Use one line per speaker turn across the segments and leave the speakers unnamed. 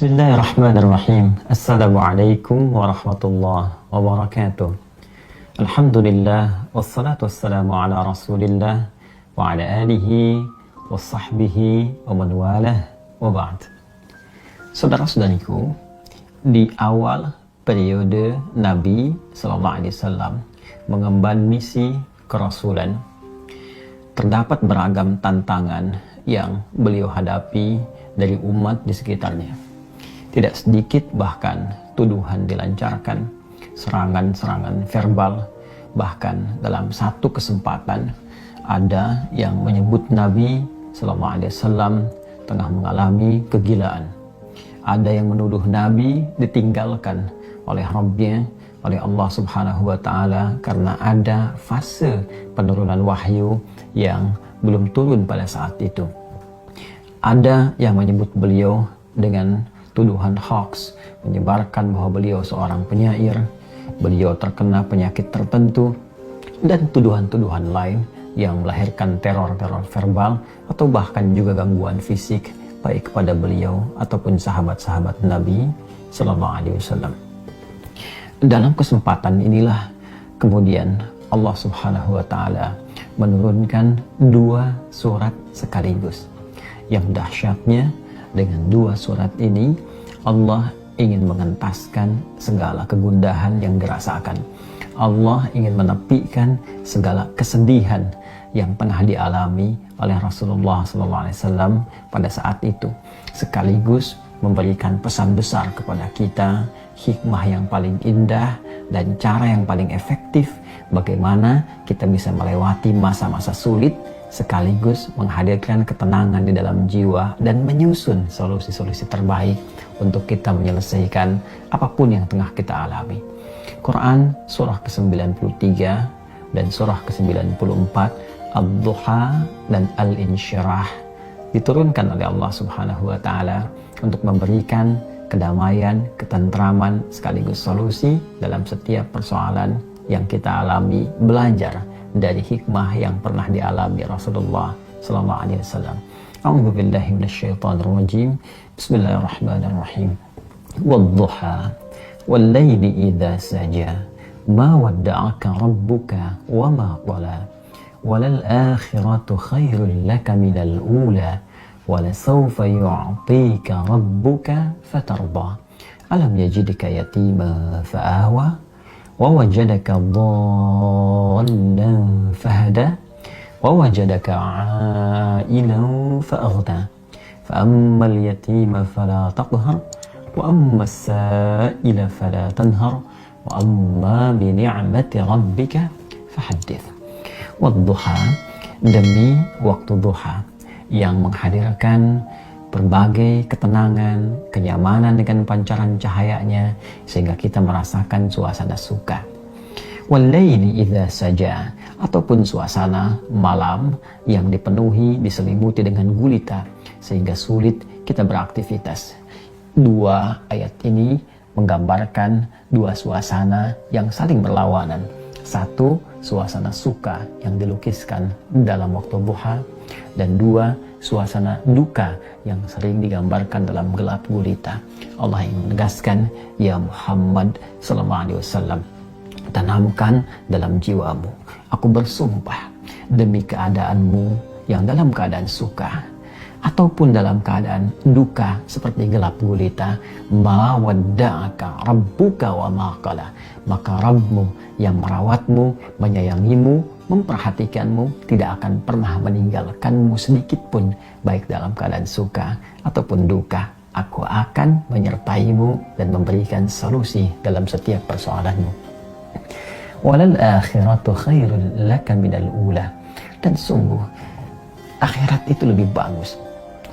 Bismillahirrahmanirrahim. Assalamualaikum warahmatullahi wabarakatuh. Alhamdulillah, wassalatu wassalamu ala rasulillah wa ala alihi wa sahbihi wa man walah wa ba'd. Saudara-saudariku, di awal periode Nabi SAW mengemban misi kerasulan, terdapat beragam tantangan yang beliau hadapi dari umat di sekitarnya. Tidak sedikit bahkan tuduhan dilancarkan, serangan-serangan verbal, bahkan dalam satu kesempatan ada yang menyebut Nabi SAW tengah mengalami kegilaan. Ada yang menuduh Nabi ditinggalkan oleh Rabbnya, oleh Allah Subhanahu wa Ta'ala, karena ada fase penurunan wahyu yang belum turun pada saat itu. Ada yang menyebut beliau dengan tuduhan hoax, menyebarkan bahwa beliau seorang penyair, beliau terkena penyakit tertentu, dan tuduhan-tuduhan lain yang melahirkan teror-teror verbal atau bahkan juga gangguan fisik baik kepada beliau ataupun sahabat-sahabat Nabi Sallallahu Alaihi Wasallam. Dalam kesempatan inilah kemudian Allah Subhanahu Wa Taala menurunkan dua surat sekaligus. Yang dahsyatnya, dengan dua surat ini Allah ingin mengentaskan segala kegundahan yang dirasakan. Allah ingin menepikan segala kesedihan yang tengah dialami oleh Rasulullah SAW pada saat itu, sekaligus memberikan pesan besar kepada kita, hikmah yang paling indah dan cara yang paling efektif bagaimana kita bisa melewati masa-masa sulit, sekaligus menghadirkan ketenangan di dalam jiwa dan menyusun solusi-solusi terbaik untuk kita menyelesaikan apapun yang tengah kita alami. Quran surah ke-93 dan surah ke-94, Ad-Duha dan Al-Insyirah, diturunkan oleh Allah Subhanahu wa Ta'ala untuk memberikan kedamaian, ketentraman, sekaligus solusi dalam setiap persoalan yang kita alami, belajar dari hikmah yang pernah dialami Rasulullah sallallahu alaihi wasallam. A'udzu billahi minasyaitonir rajim. Bismillahirrahmanirrahim. Wadduha wal laili idza saja ma wadda'aka rabbuka wa ma qala walal akhiratu khairul laka minal ula walasawfa yu'tika rabbuka fatarda alam yajidka yatima fa'awa ووجدك ضالا فهدى ووجدك عائلا فأغنى فأما اليتيم فلا تقهر وأما السائل فلا تنهر وأما بنعمة ربك فحدث. والضحى, demi waktu duha yang menghadirkan berbagai ketenangan, kenyamanan dengan pancaran cahayanya sehingga kita merasakan suasana suka. Walaili idza saja, ataupun suasana malam yang dipenuhi, diselimuti dengan gulita sehingga sulit kita beraktivitas. Dua ayat ini menggambarkan dua suasana yang saling berlawanan. Satu, suasana suka yang dilukiskan dalam waktu duha, dan dua, suasana duka yang sering digambarkan dalam gelap gulita. Allah yang menegaskan, ya Muhammad sallallahu alaihi wasallam, tanamkan dalam jiwamu, aku bersumpah demi keadaanmu yang dalam keadaan suka ataupun dalam keadaan duka seperti gelap gulita, ma wadda'aka rabbuka wa ma qala, maka Rabbmu yang merawatmu, menyayangimu, memperhatikanmu, tidak akan pernah meninggalkanmu sedikit pun, baik dalam keadaan suka ataupun duka. Aku akan menyertaimu dan memberikan solusi dalam setiap persoalanmu. Walal akhiratu khairul laka minal ula, dan sungguh akhirat itu lebih bagus,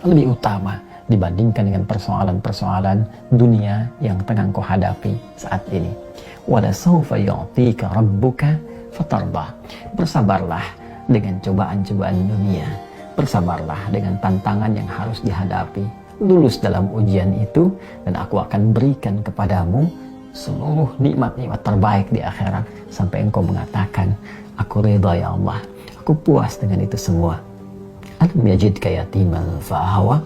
lebih utama dibandingkan dengan persoalan-persoalan dunia yang tengah kau hadapi saat ini. Wala sawfa yu'tika rabbuka fatarda, bersabarlah dengan cobaan-cobaan dunia, bersabarlah dengan tantangan yang harus dihadapi, lulus dalam ujian itu, dan aku akan berikan kepadamu seluruh nikmat-nikmat terbaik di akhirat sampai engkau mengatakan, aku ridha ya Allah, aku puas dengan itu semua. Alam yajidka yatiman fa'awa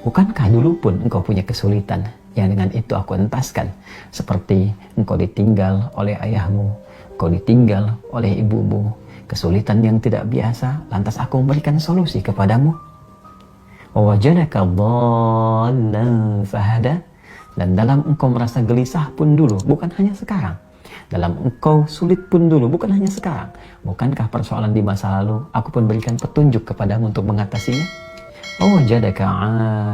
Bukankah dulu pun engkau punya kesulitan yang dengan itu aku entaskan, seperti engkau ditinggal oleh ayahmu, engkau ditinggal oleh ibumu, kesulitan yang tidak biasa, lantas aku memberikan solusi kepadamu. Wawajadaka dhallan fahada, dan dalam engkau merasa gelisah pun dulu, bukan hanya sekarang. Dalam engkau sulit pun dulu, bukan hanya sekarang. Bukankah persoalan di masa lalu aku pun berikan petunjuk kepadamu untuk mengatasinya? Wawajadaka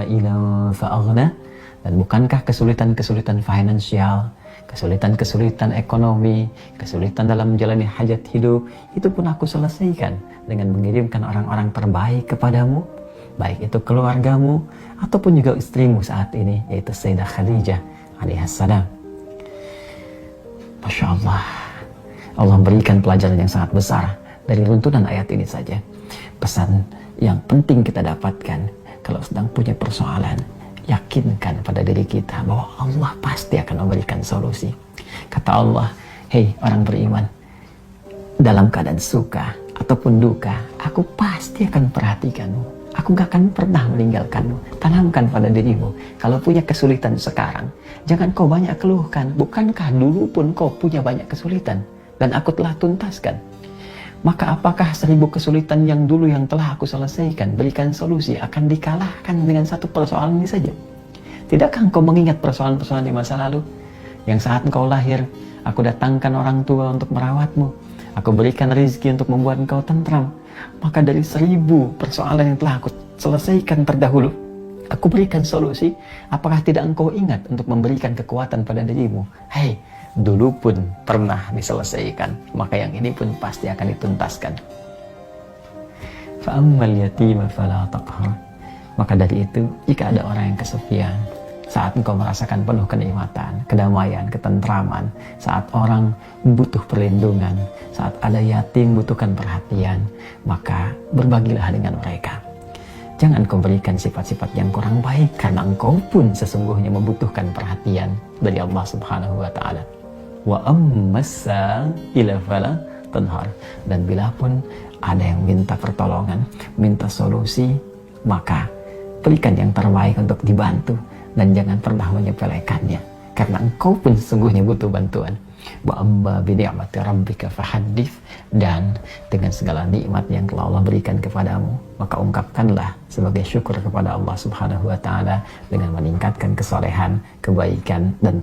ailan fa'aghna, dan bukankah kesulitan-kesulitan finansial, kesulitan-kesulitan ekonomi, kesulitan dalam menjalani hajat hidup, itu pun aku selesaikan dengan mengirimkan orang-orang terbaik kepadamu, baik itu keluargamu ataupun juga istrimu saat ini, yaitu Sayyidah Khadijah alaihassalam. Masya Allah, Allah berikan pelajaran yang sangat besar dari runtunan ayat ini saja. Pesan yang penting kita dapatkan kalau sedang punya persoalan, yakinkan pada diri kita bahwa Allah pasti akan memberikan solusi. Kata Allah, hei orang beriman, dalam keadaan suka ataupun duka, aku pasti akan perhatikanmu. Aku gak akan pernah meninggalkanmu. Tanamkan pada dirimu, kalau punya kesulitan sekarang, jangan kau banyak keluhkan. Bukankah dulu pun kau punya banyak kesulitan dan aku telah tuntaskan? Maka apakah 1000 kesulitan yang dulu yang telah aku selesaikan, berikan solusi, akan dikalahkan dengan satu persoalan ini saja? Tidakkah engkau mengingat persoalan-persoalan di masa lalu? Yang saat engkau lahir, aku datangkan orang tua untuk merawatmu. Aku berikan rezeki untuk membuat engkau tentram. Maka dari 1000 persoalan yang telah aku selesaikan terdahulu, aku berikan solusi. Apakah tidak engkau ingat untuk memberikan kekuatan pada dirimu? Hei, dulu pun pernah diselesaikan, maka yang ini pun pasti akan dituntaskan. Fa'ammal yatima fala taqhar. Maka dari itu, jika ada orang yang kesepian, saat engkau merasakan penuh kenikmatan, kedamaian, ketentraman, saat orang butuh perlindungan, saat ada yatim butuhkan perhatian, maka berbagilah dengan mereka. Jangan kau berikan sifat-sifat yang kurang baik, karena engkau pun sesungguhnya membutuhkan perhatian dari Allah Subhanahu wa Ta'ala. Wa ammasa ila fala tanhar. Dan bila pun ada yang minta pertolongan, minta solusi, maka berikan yang terbaik untuk dibantu, dan jangan pernah menyepelekannya, karena engkau pun sesungguhnya butuh bantuan. Wa amma bi ni'mati rabbika fahaddits, dan dengan segala nikmat yang telah Allah berikan kepadamu, maka ungkapkanlah sebagai syukur kepada Allah Subhanahu wa Ta'ala dengan meningkatkan kesolehan, kebaikan, dan